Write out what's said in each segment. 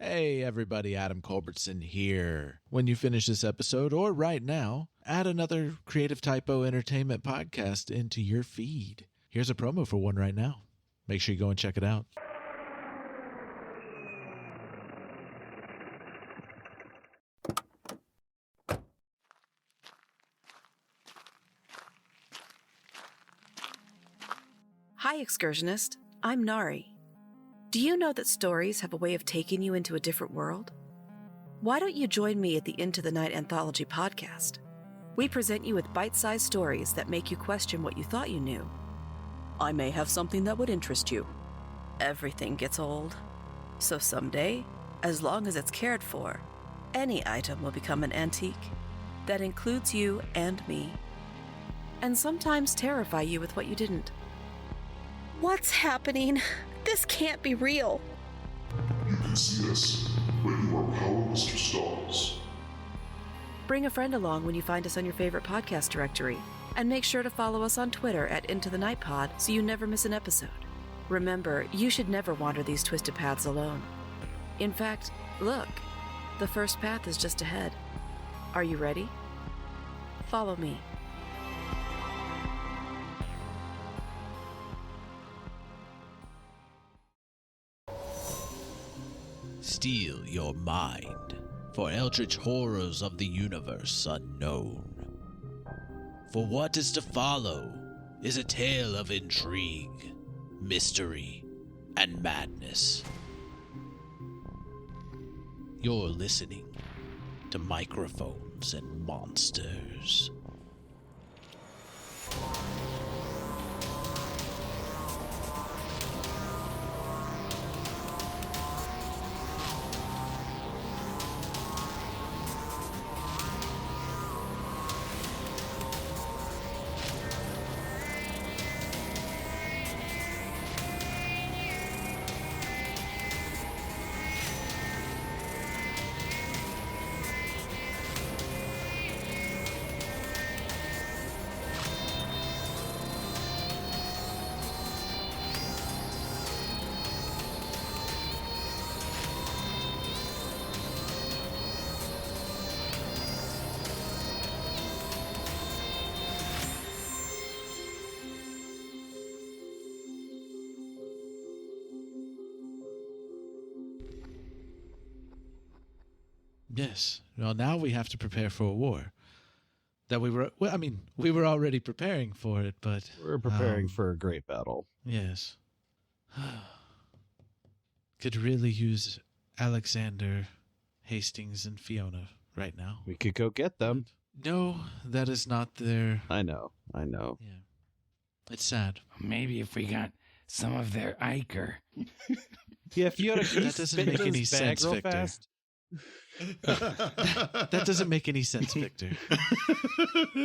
Hey everybody, Adam Culbertson here. When you finish this episode, or right now, add another Creative Typo Entertainment podcast into your feed. Here's a promo for one right now. Make sure you go and check it out. Hi, excursionist. I'm Nari. Do you know that stories have a way of taking you into a different world? Why don't you join me at the Into the Night Anthology podcast? We present you with bite-sized stories that make you question what you thought you knew. I may have something that would interest you. Everything gets old. So someday, as long as it's cared for, any item will become an antique. That includes you and me. And sometimes terrify you with what you didn't. What's happening? This can't be real. You can see us, but you are powerless to stop us. Bring a friend along when you find us on your favorite podcast directory. And make sure to follow us on Twitter at Into the Night Pod so you never miss an episode. Remember, you should never wander these twisted paths alone. In fact, look, the first path is just ahead. Are you ready? Follow me. Steel your mind for eldritch horrors of the universe unknown. For what is to follow is a tale of intrigue, mystery, and madness. You're listening to Microphones and Monsters. Yes. Well, now we have to prepare for a war. That we were already preparing for it, but... We're preparing for a great battle. Yes. Could really use Alexander, Hastings, and Fiona right now. We could go get them. No, that is not their... I know. Yeah. It's sad. Maybe if we got some of their Iker. Yeah, Fiona, can you That doesn't spit make in any this bag sense, real Victor. fast? That doesn't make any sense, Victor.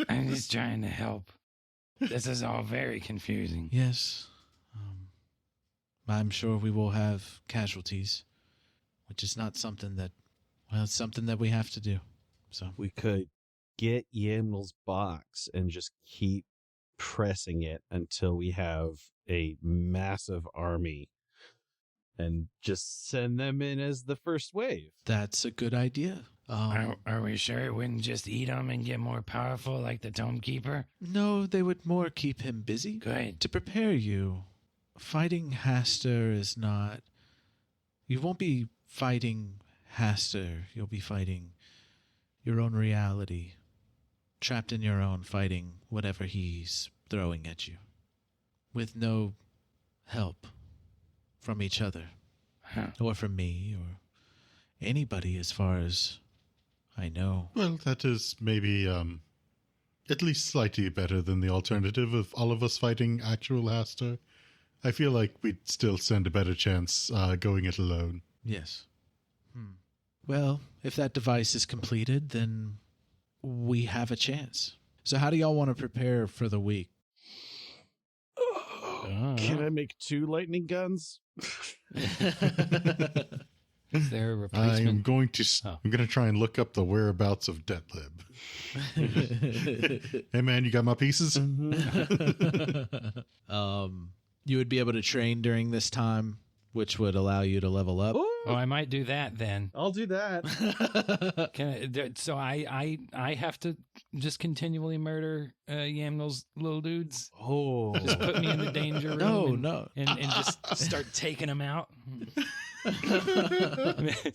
I'm just trying to help. This is all very confusing. Yes. I'm sure we will have casualties, which is not something that, well, it's something that we have to do. So We could get Yaml's box and just keep pressing it until we have a massive army and just send them in as the first wave. that's a good idea. Are we sure it wouldn't just eat him and get more powerful like the Tome Keeper? No, they would more keep him busy. Good. To prepare you, fighting Haster is not... You won't be fighting Haster. You'll be fighting your own reality. Trapped in your own, fighting whatever he's throwing at you. With no help from each other. Huh. Or from me, or anybody as far as I know. Well, that is maybe at least slightly better than the alternative of all of us fighting actual Haster. I feel like we'd still stand a better chance going it alone. Yes. Well, if that device is completed, then we have a chance. So how do y'all want to prepare for the week? Can I make 2 lightning guns? Is there a I'm replacement? going to try and look up the whereabouts of Detlib. Hey man, you got my pieces? You would be able to train during this time which would allow you to level up. Oh, I might do that then. I'll do that. So I have to just continually murder Yamnul's little dudes. Oh, Just put me in the danger room. No. And just start taking them out.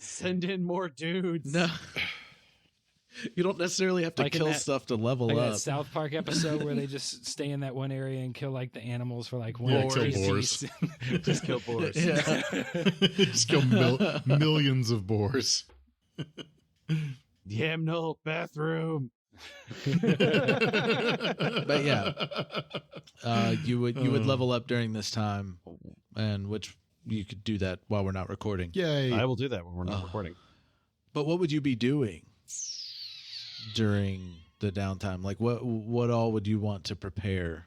send in more dudes. No. You don't necessarily have to Like in kill that- stuff to level Like up. that South Park episode where they just stay in that one area and kill like the animals for like one Yeah, or kill two boars. piece. Just kill boars. Yeah. Just kill millions of boars. Yamnul bathroom. But yeah, you would level up during this time, and which you could do that while we're not recording. Yay. I will do that when we're not recording. But what would you be doing during the downtime? Like what all would you want to prepare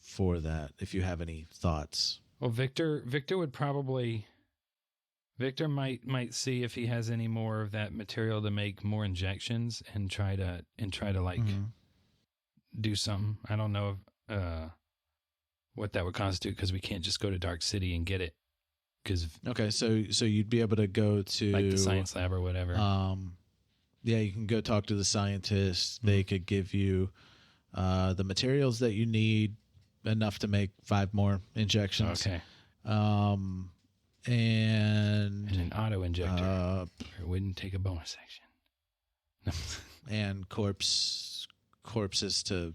for that, if you have any thoughts? Well, Victor would probably. Victor might see if he has any more of that material to make more injections and try to like do something. I don't know what that would constitute, because we can't just go to Dark City and get it. Because Okay, so you'd be able to go to like the science lab or whatever. Yeah, you can go talk to the scientists. They could give you the materials that you need, enough to make 5 more injections. Okay. And an auto injector. It wouldn't take a bonus section. and corpses to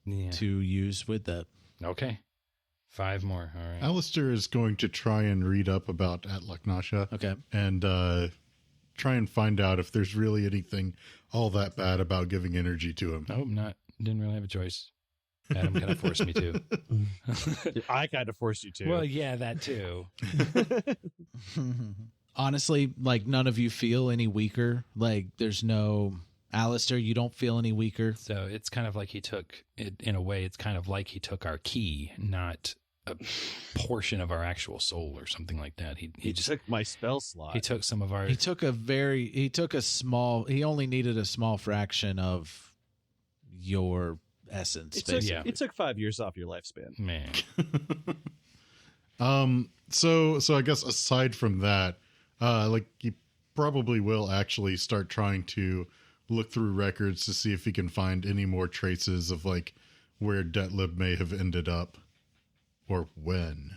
Yeah. to use with that. Okay. 5 more. All right. Aleister is going to try and read up about Atlaknasha Okay. and try and find out if there's really anything all that bad about giving energy to him. Nope, didn't really have a choice. Adam kind of forced me to. I kind of forced you to. Well, yeah, that too. Honestly, like, none of you feel any weaker. Like, there's no Aleister, you don't feel any weaker. So it's kind of like he took it, in a way, it's kind of like he took our key, not a portion of our actual soul or something like that. He just took my spell slot. he took some of our. He only needed a small fraction of your essence. It took 5 years off your lifespan. Man. So I guess aside from that, like, he probably will actually start trying to look through records to see if he can find any more traces of, like, where Detlib may have ended up or when.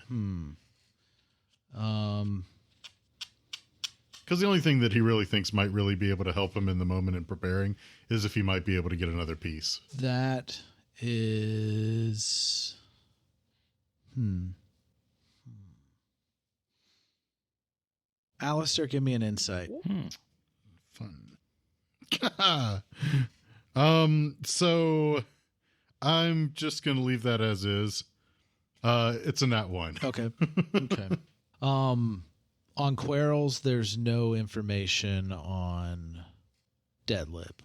Because the only thing that he really thinks might really be able to help him in the moment in preparing is if he might be able to get another piece. That is... Aleister, give me an insight. Fun. So I'm just going to leave that as is. It's a nat 1. Okay. Okay. On Quarrels, there's no information on Detlib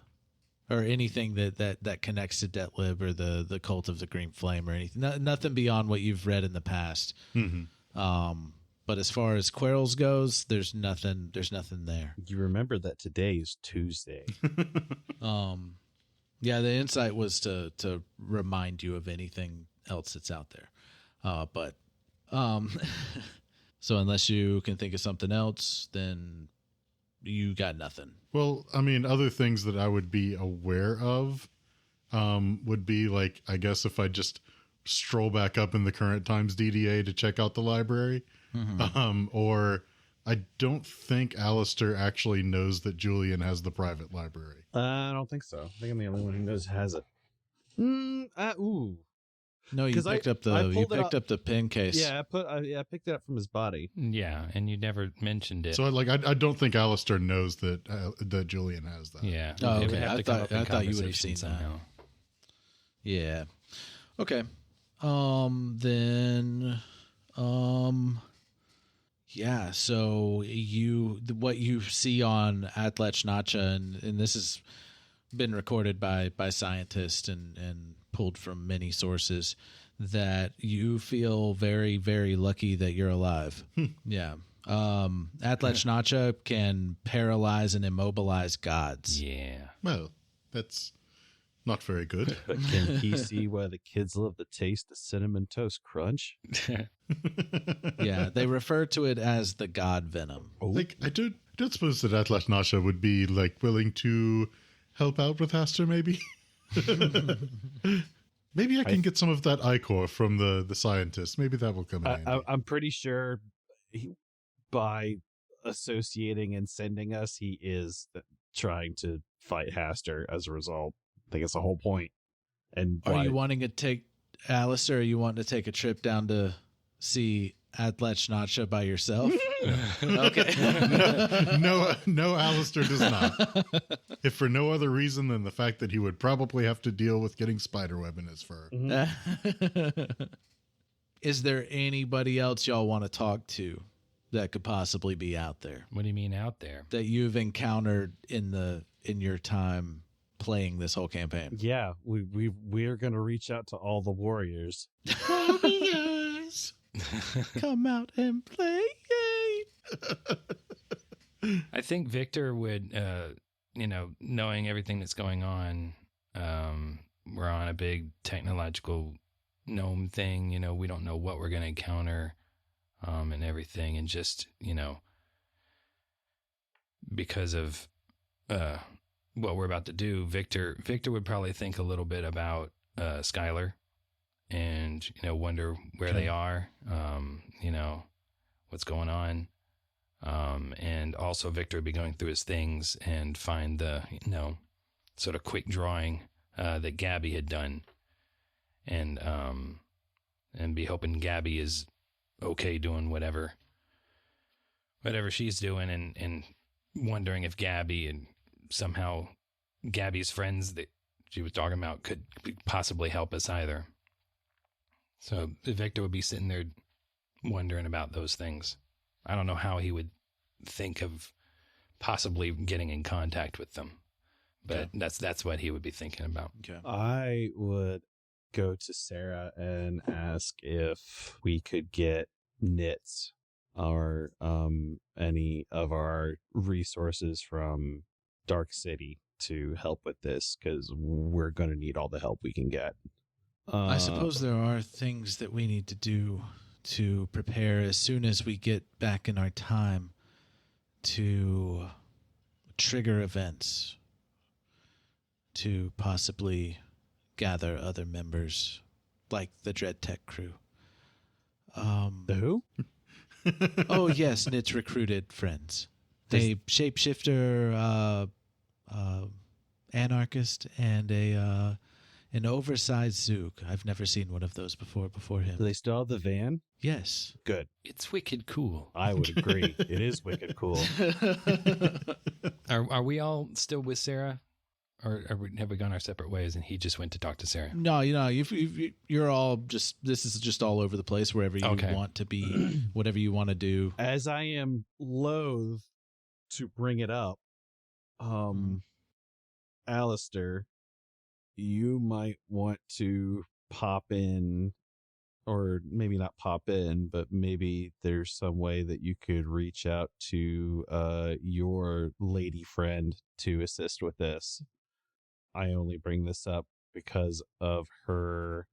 or anything that connects to Detlib or the Cult of the Green Flame or anything. Nothing beyond what you've read in the past. But as far as Quarrels goes, there's nothing there. You remember that today is Tuesday. Yeah, the insight was to remind you of anything else that's out there. So unless you can think of something else, then you got nothing. Well, I mean, other things that I would be aware of would be, like, I guess if I just stroll back up in the current times DDA to check out the library. Or I don't think Aleister actually knows that Julian has the private library. I don't think so. I think I'm the only one who knows has it. Ooh. No, you 'Cause picked I up pulled up the pin case. Yeah, I picked it up from his body. Yeah, and you never mentioned it. So, like, I don't think Aleister knows that that Julian has that. Yeah. Oh, It would okay. have to come up in I thought you would have conversation seen that. somehow. Yeah. Okay. Then yeah, so what you see on Atlach-Nacha, and this has been recorded by scientists and pulled from many sources, that you feel very, very lucky that you're alive. Yeah. Atlach-Nacha can paralyze and immobilize gods. Yeah. Well, that's Not very good. But can he see why the kids love the taste of Cinnamon Toast Crunch? Yeah, they refer to it as the god venom. Like, I don't suppose that Atlas Nasha would be, like, willing to help out with Aster, maybe? Maybe I can get some of that ichor from the scientist. Maybe that will come in handy. I'm pretty sure by associating and sending us, he is trying to fight Haster as a result. I think it's the whole point. And Are you wanting to take Aleister, or you want to take a trip down to see Atletchnacha by yourself? Okay. No, Aleister does not. If for no other reason than the fact that he would probably have to deal with getting spiderweb in his fur. Is there anybody else y'all want to talk to that could possibly be out there? What do you mean out there? That you've encountered in your time playing this whole campaign? Yeah, we're gonna reach out to all the warriors. Warriors, come out and play. I think Victor would, knowing everything that's going on, we're on a big technological gnome thing. We don't know what we're going to encounter, and everything, and just because of what we're about to do, Victor would probably think a little bit about Skylar, and wonder where they are, what's going on. And also Victor would be going through his things and find the, sort of quick drawing that Gabby had done, and be hoping Gabby is okay doing whatever she's doing, and wondering if Gabby and somehow Gabby's friends that she was talking about could possibly help us either. So Victor would be sitting there wondering about those things. I don't know how he would think of possibly getting in contact with them, but that's what he would be thinking about. Okay. I would go to Sarah and ask if we could get knits or any of our resources from Dark City to help with this, because we're going to need all the help we can get. I suppose there are things that we need to do to prepare as soon as we get back in our time to trigger events, to possibly gather other members like the Dread Tech crew. The who? Oh, yes, Nit's recruited friends. A shapeshifter, anarchist, and an oversized Zook. I've never seen one of those before him. Do they still have the van? Yes. Good. It's wicked cool. I would agree. It is wicked cool. Are we all still with Sarah? Or have we gone our separate ways and he just went to talk to Sarah? No, you're all just, this is just all over the place, wherever you want to be, whatever you want to do. As I am loath to bring it up, Aleister, you might want to pop in, or maybe not pop in, but maybe there's some way that you could reach out to your lady friend to assist with this. I only bring this up because of her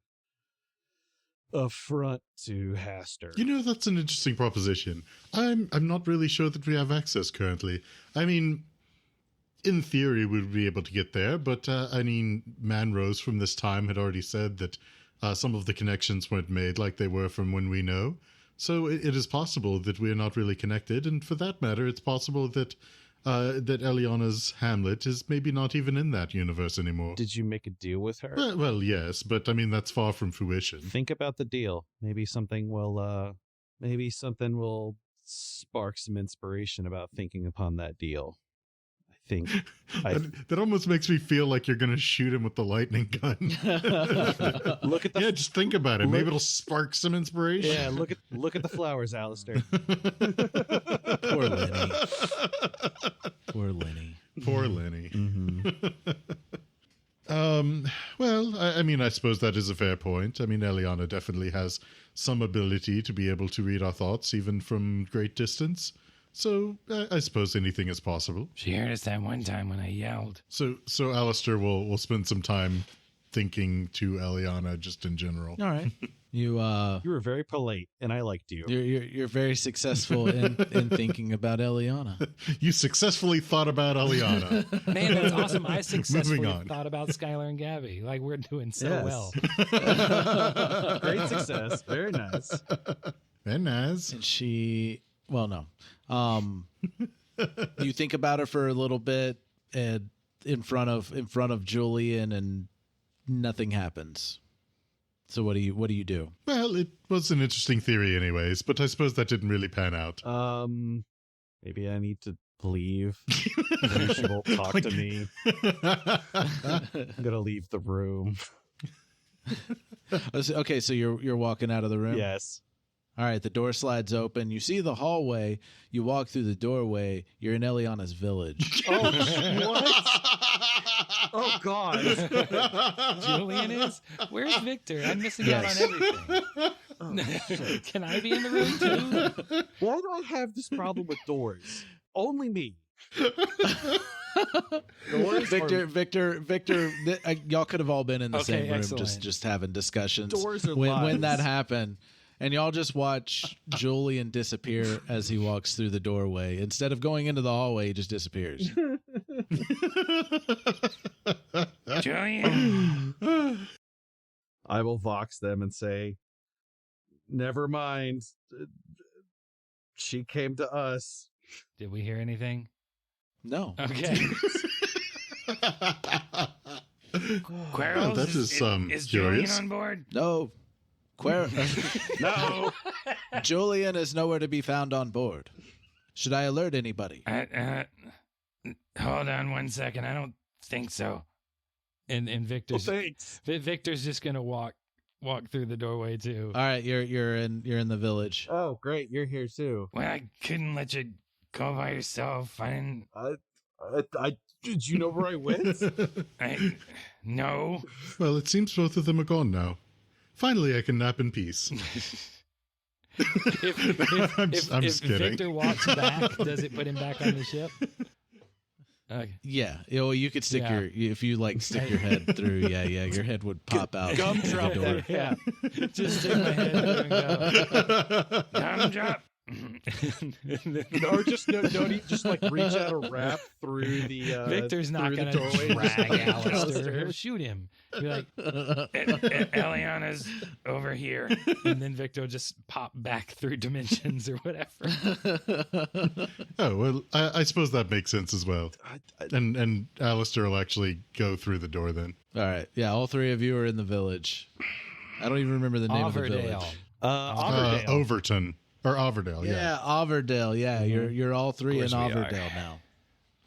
affront to Haster. That's an interesting proposition. I'm not really sure that we have access currently. I mean, in theory, we'd be able to get there, but Manrose from this time had already said that some of the connections weren't made like they were from when we know. So it is possible that we are not really connected, and for that matter, it's possible that Eliana's Hamlet is maybe not even in that universe anymore. Did you make a deal with her? Well, yes, but that's far from fruition. Think about the deal. Maybe something will spark some inspiration about thinking upon that deal. That almost makes me feel like you're going to shoot him with the lightning gun. Just think about it. Maybe it'll spark some inspiration. Yeah, look at the flowers, Aleister. Poor Lenny. Poor Lenny. Mm-hmm. Well, I suppose that is a fair point. Eliana definitely has some ability to be able to read our thoughts, even from great distance. So I suppose anything is possible. She heard us that one time when I yelled. So Aleister will spend some time thinking to Eliana just in general. All right. You were very polite, and I liked you. You're very successful in thinking about Eliana. You successfully thought about Eliana. Man, that's awesome. I successfully Moving on. thought about Skylar and Gabby. Like, we're doing so well. Great success. Very nice. Very nice. And she, well, no. You think about her for a little bit, and in front of Julian, and nothing happens. So what do you do? Well, it was an interesting theory anyways, but I suppose that didn't really pan out. Maybe I need to leave. Maybe she won't talk to me. I'm gonna leave the room. Okay, so you're walking out of the room? Yes. All right, the door slides open. You see the hallway. You walk through the doorway. You're in Eliana's village. Oh, what? Oh, God. Julian is? Where's Victor? I'm missing out on everything. Oh, Can I be in the room too? why do I have this problem with doors? Only me. Doors Victor, y'all could have all been in the Okay, same room, excellent. just having discussions. Doors are when lies. that happened, and y'all just watch Julian disappear as he walks through the doorway. Instead of going into the hallway, he just disappears. Julian? I will vox them and say, never mind. She came to us. Did we hear anything? No. Okay. Quarrels, that is is Julian curious. on board? No. No. Julian is nowhere to be found on board. Should I alert anybody? Hold on one second. I don't think so. And Victor's thanks. Victor's just gonna walk through the doorway too. All right, you're in the village. Oh, great. You're here too. Well, I couldn't let you go by yourself. I didn't. I did you know where I went? No. Well, it seems both of them are gone now. Finally, I can nap in peace. I'm just kidding. Victor walks back, does it put him back on the ship? Okay. Yeah, you could stick if you stick your head through. Yeah, your head would pop out. Gumdrop that. Yeah. Just stick my head through and go. Gumdrop. Or just just reach out and wrap through the Victor's not through gonna the doorway. drag Aleister. He'll shoot him. Be like, Eliana's over here, and then Victor will just pop back through dimensions or whatever. Oh, well, I suppose that makes sense as well. And Aleister will actually go through the door then. All right, yeah, all three of you are in the village. I don't even remember the name of the village. Auverdale. Overton. Or Averdale, yeah. Averdale, yeah. Mm-hmm. You're all three in Of course we are. Averdale now.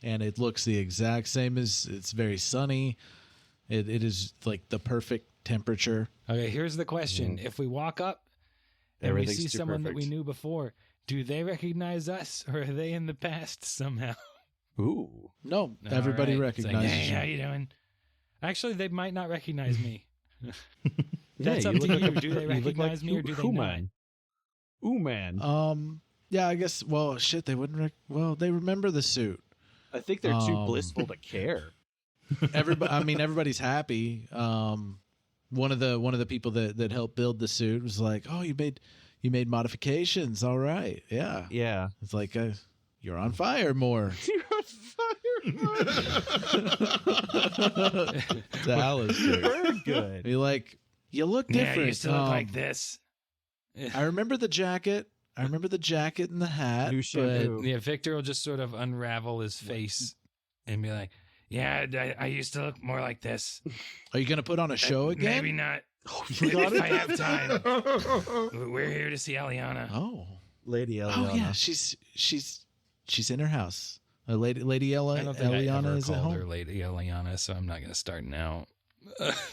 And it looks the exact same as it's very sunny. It is like the perfect temperature. Okay, here's the question: If we walk up and Everything's we see too someone that perfect. we knew before, do they recognize us, or are they in the past somehow? Ooh. No, everybody All right. It's like, recognizes hey, you. how you doing? Actually, they might not recognize me. Yeah, That's up you to look you. like- Do they you look recognize like me, or do they not? Human. Ooh, man. Yeah, I guess. Well, shit, they wouldn't. They remember the suit. I think they're too blissful to care. Everybody's happy. One of the people that helped build the suit was like, "Oh, you made modifications. All right, yeah." Yeah. It's like you're on fire more. You're on fire. To Aleister. Very good. Be like, you look different. Yeah, you still look like this. I remember the jacket. I remember the jacket and the hat. New but shampoo. Yeah, Victor will just sort of unravel his face and be like, "Yeah, I used to look more like this. are you gonna put on a show again? Maybe not. forgot If I have time. We're here to see Eliana." Oh, Lady Eliana. oh yeah. She's in her house. Lady I don't think I Eliana ever is at called her home. Lady Eliana, so I'm not going to start now.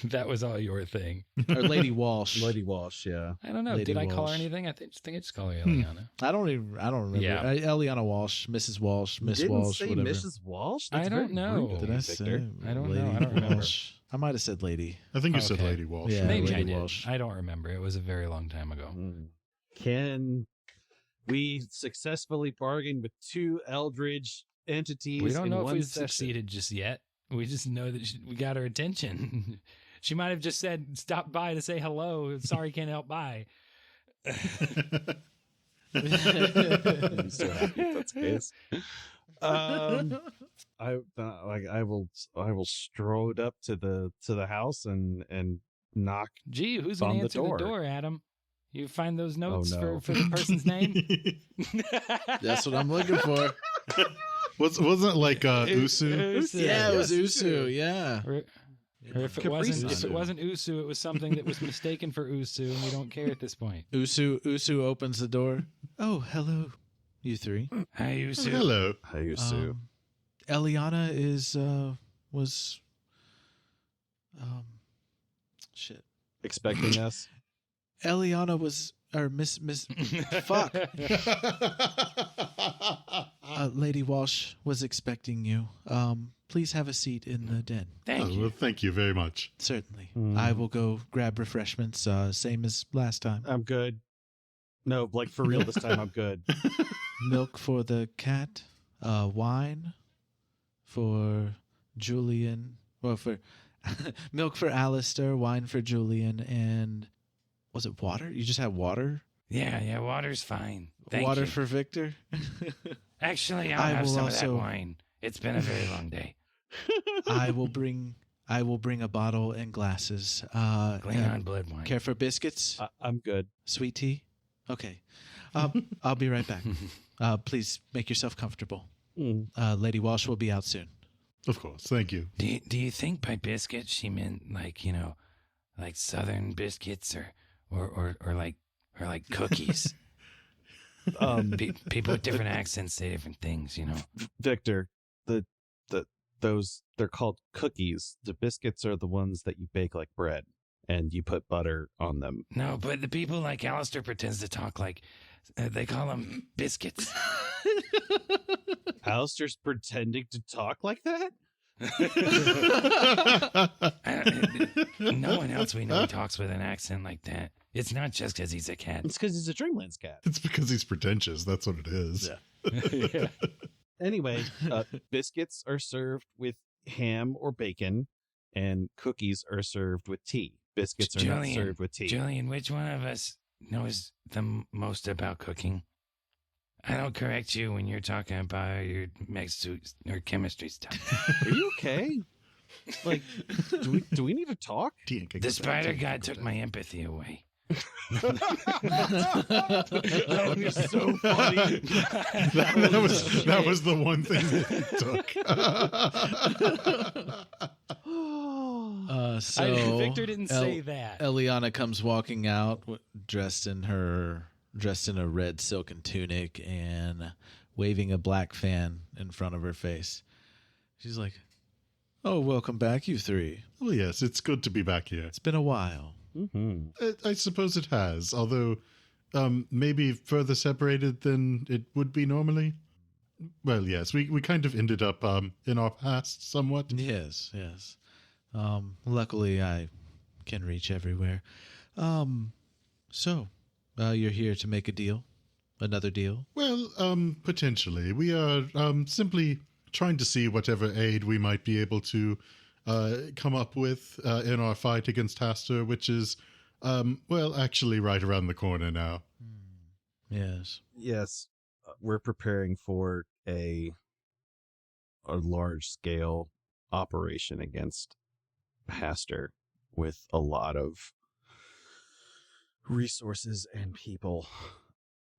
That was all your thing. Or Lady Walsh. Lady Walsh, yeah. I don't know. Lady Did I call her Walsh. anything? I think I just call her Eliana. I don't remember. Yeah. Eliana Walsh, Mrs. Walsh, Miss Didn't Walsh, say whatever. Mrs. Walsh? I That's don't very know. rude of Did you, I Victor. say? I don't know. Lady I don't remember. Walsh? I might have said Lady. I think you said Okay. Lady Walsh. Yeah. Maybe Lady I did. Walsh. I don't remember. It was a very long time ago. Can We successfully bargained with 2 eldritch entities. We don't know if one we've session. succeeded just yet. We just know that we got her attention. She might have just said, stop by to say hello. Sorry, can't help by. I'm so happy if that's the case. I will strode up to the house and knock. Gee, who's going on to the answer the door. door, Adam? You find those notes no. for the person's name? That's what I'm looking for. Wasn't it like Usu? Yeah, it was Usu. Yeah. Or if it wasn't Usu, it was something that was mistaken for Usu, and we don't care at this point. Usu opens the door. Oh, hello, you 3. Hi, Usu. Hello. Hi, Usu. Eliana was shit. Expecting us. Eliana was or Miss fuck. Lady Walsh was expecting you. Please have a seat in the den. Thank you. Well, thank you very much. Certainly. I will go grab refreshments, same as last time. I'm good. No, like for real this time I'm good. Milk for the cat, wine for Julian, well, for milk for Aleister, wine for Julian, and was it water? You just had water? Yeah, water's fine. Thank water you. for Victor? Actually, I I'll have will some of that also- wine. It's been a very long day. I will bring a bottle and glasses. Clean and on blood wine. care for biscuits? I'm good. Sweet tea? Okay. I'll be right back. Please make yourself comfortable. Lady Walsh will be out soon. Of course. Thank you. Do you think by biscuits she meant like, like Southern biscuits or like cookies? People with different accents say different things, Victor, those they're called cookies. The biscuits are the ones that you bake like bread and you put butter on them. No, but the people like Aleister pretends to talk like they call them biscuits. Aleister's pretending to talk like that? No one else we know talks with an accent like that. It's not just because he's a cat. It's because he's a Dreamlands cat. It's because he's pretentious. That's what it is. Yeah. Anyway, biscuits are served with ham or bacon, and cookies are served with tea. Biscuits are not served with tea. Julian, which one of us knows the most about cooking? I don't correct you when you're talking about your or chemistry stuff. Are you okay? Like, do we need to talk? The spider god took my empathy away. That was so funny. that was the one thing that he took. Victor didn't say that. Eliana comes walking out dressed in a red silken tunic and waving a black fan in front of her face. She's like, "Oh, welcome back, you 3. Well, yes, it's good to be back here. It's been a while." Mm-hmm. I suppose it has, although maybe further separated than it would be normally. Well, yes, we kind of ended up in our past somewhat. Yes. Luckily, I can reach everywhere. So, you're here to make a deal? Another deal? Well, potentially. We are simply trying to see whatever aid we might be able to come up with in our fight against Haster, which is, actually right around the corner now. Yes. Yes, we're preparing for a large-scale operation against Haster with a lot of resources and people.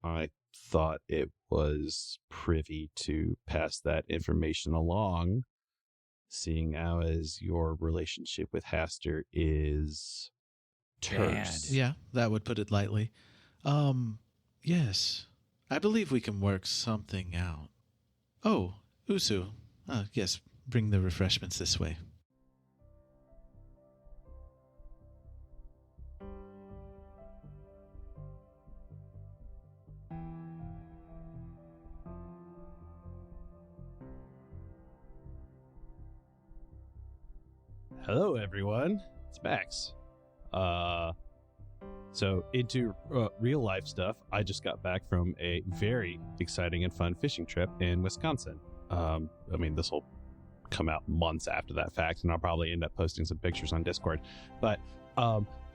I thought it was privy to pass that information along, seeing how as your relationship with Haster is terse. Yeah, that would put it lightly. Yes. I believe we can work something out. Oh, Usu. Yes, bring the refreshments this way. Hello, everyone. It's Max. So into real life stuff, I just got back from a very exciting and fun fishing trip in Wisconsin. I mean, this will come out months after that fact, and I'll probably end up posting some pictures on Discord. But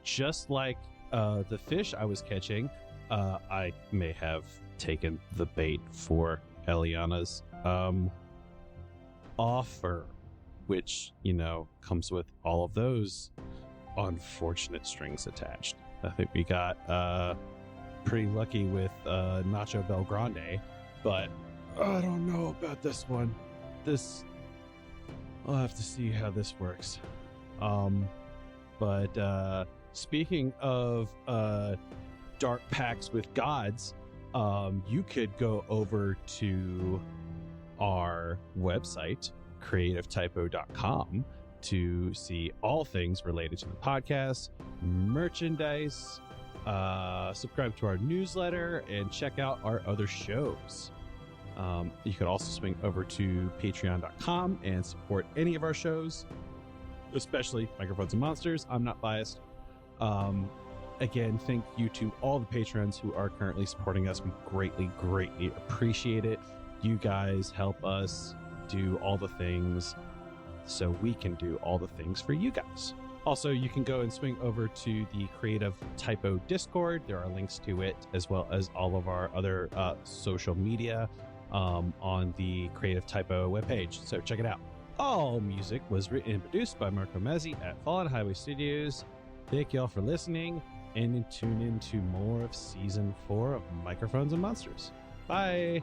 just like the fish I was catching, I may have taken the bait for Eliana's offer, which, you know, comes with all of those unfortunate strings attached. I think we got pretty lucky with Nacho Belgrande, but I don't know about this one. I'll have to see how this works. But speaking of dark pacts with gods, you could go over to our website, creativetypo.com, to see all things related to the podcast, merchandise, subscribe to our newsletter, and check out our other shows. You could also swing over to patreon.com and support any of our shows, especially Microphones and Monsters. I'm not biased. Again, thank you to all the patrons who are currently supporting us. We greatly, greatly appreciate it. You guys help us do all the things so we can do all the things for you guys. Also, you can go and swing over to the Creative Typo Discord. There are links to it, as well as all of our other social media on the Creative Typo webpage. So check it out. All music was written and produced by Marco Mazzei at Fallen Highway Studios. Thank y'all for listening, and tune in to more of Season 4 of Microphones and Monsters. Bye!